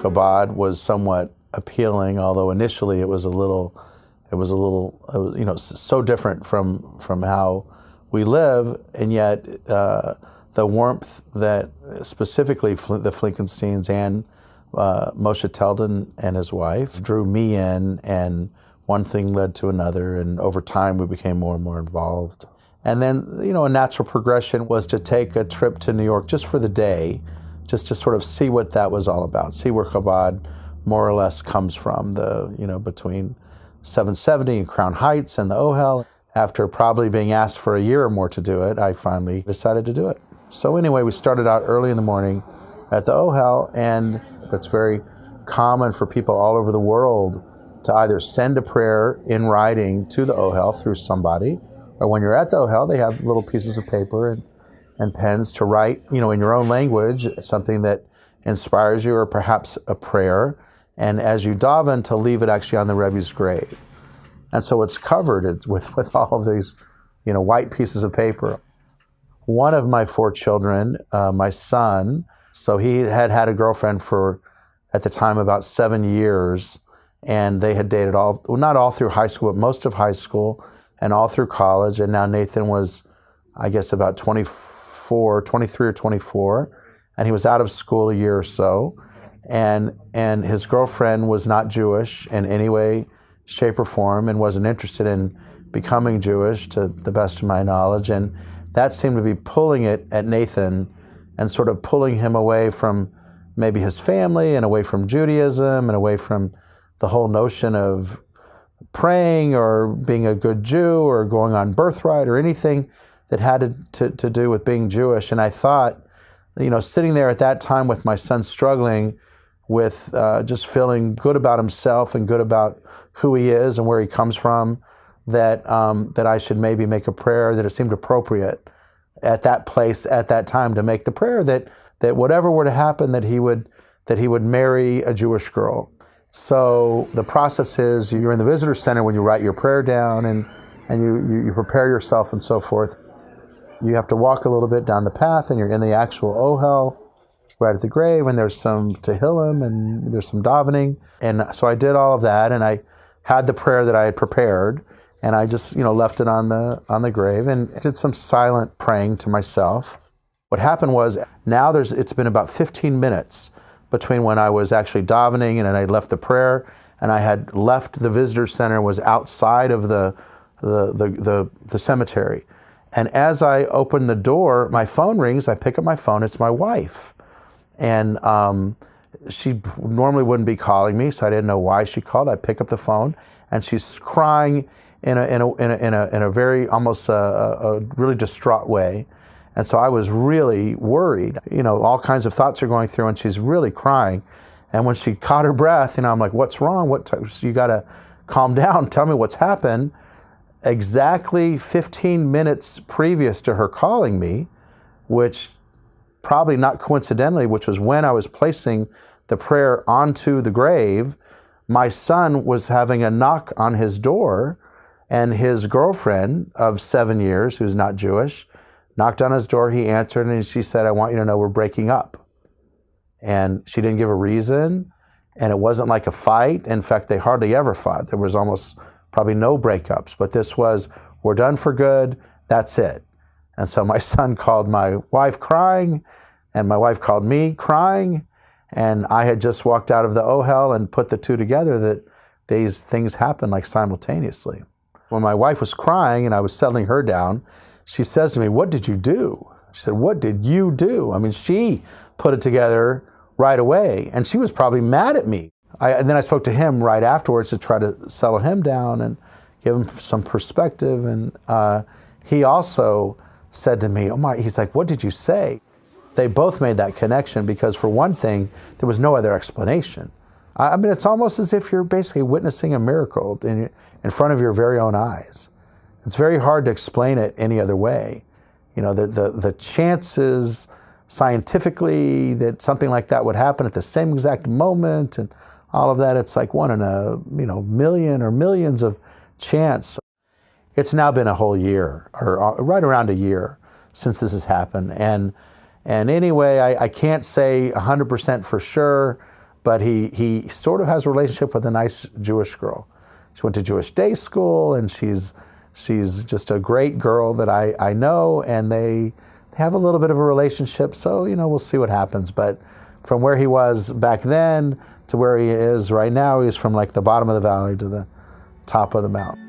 Chabad was somewhat appealing, although initially it was so different from how we live, and yet the warmth that specifically the Flinkensteins and Moshe Teldon and his wife drew me in, and one thing led to another, and over time we became more and more involved. And then, a natural progression was to take a trip to New York just for the day, just to sort of see what that was all about, see where Chabad more or less comes from, between 770 and Crown Heights and the Ohel. After probably being asked for a year or more to do it, I finally decided to do it. So anyway, we started out early in the morning at the Ohel, and it's very common for people all over the world to either send a prayer in writing to the Ohel through somebody, or when you're at the Ohel, they have little pieces of paper and pens to write, in your own language, something that inspires you, or perhaps a prayer, and as you daven, to leave it actually on the Rebbe's grave. And so it's covered with all of these, white pieces of paper. One of my 4 children, my son, so he had a girlfriend for, at the time, about 7 years, and they had dated not all through high school, but most of high school and all through college. And now ניית'ן was, I guess, about 23 or 24, and he was out of school a year or so. And his girlfriend was not Jewish in any way, shape, or form, and wasn't interested in becoming Jewish, to the best of my knowledge. And that seemed to be pulling it at ניית'ן and sort of pulling him away from maybe his family and away from Judaism and away from the whole notion of praying or being a good Jew or going on birthright or anything that had to do with being Jewish. And I thought, sitting there at that time with my son struggling with just feeling good about himself and good about who he is and where he comes from, that I should maybe make a prayer, that it seemed appropriate at that place, at that time, to make the prayer that whatever were to happen, that he would marry a Jewish girl. So the process is, you're in the visitor center when you write your prayer down, and you prepare yourself and so forth. You have to walk a little bit down the path, and you're in the actual Ohel, right at the grave, and there's some tehillim and there's some davening. And so I did all of that, and I had the prayer that I had prepared, and I just left it on the grave and did some silent praying to myself. What happened was, now it's been about 15 minutes between when I was actually davening and I left the prayer, and I had left the visitor center and was outside of the cemetery. And as I open the door, my phone rings. I pick up my phone. It's my wife. And she normally wouldn't be calling me, so I didn't know why she called. I pick up the phone, and she's crying in a very almost a really distraught way. And so I was really worried. All kinds of thoughts are going through, and she's really crying. And when she caught her breath, I'm like, "What's wrong? You got to calm down. Tell me what's happened." Exactly 15 minutes previous to her calling me, which probably not coincidentally, which was when I was placing the prayer onto the grave, my son was having a knock on his door, and his girlfriend of 7 years, who's not Jewish, knocked on his door. He answered, and she said, "I want you to know we're breaking up." And she didn't give a reason, and it wasn't like a fight. In fact, they hardly ever fought. There was almost probably no breakups, but this was, we're done for good, that's it. And so my son called my wife crying, and my wife called me crying, and I had just walked out of the Ohel and put the two together, that these things happened like simultaneously. When my wife was crying and I was settling her down, she says to me, "What did you do?" She said, "What did you do?" I mean, she put it together right away, and she was probably mad at me. And then I spoke to him right afterwards to try to settle him down and give him some perspective. And he also said to me, he's like, "What did you say?" They both made that connection, because for one thing, there was no other explanation. I mean, it's almost as if you're basically witnessing a miracle in front of your very own eyes. It's very hard to explain it any other way. The chances scientifically that something like that would happen at the same exact moment and all of that, it's like 1 in a million or millions of chance. It's now been a whole year, or right around a year, since this has happened. And anyway, I can't say 100% for sure, but he sort of has a relationship with a nice Jewish girl. She went to Jewish day school, and she's just a great girl that I know, and they have a little bit of a relationship, so, we'll see what happens. But from where he was back then to where he is right now, he's from like the bottom of the valley to the top of the mountain.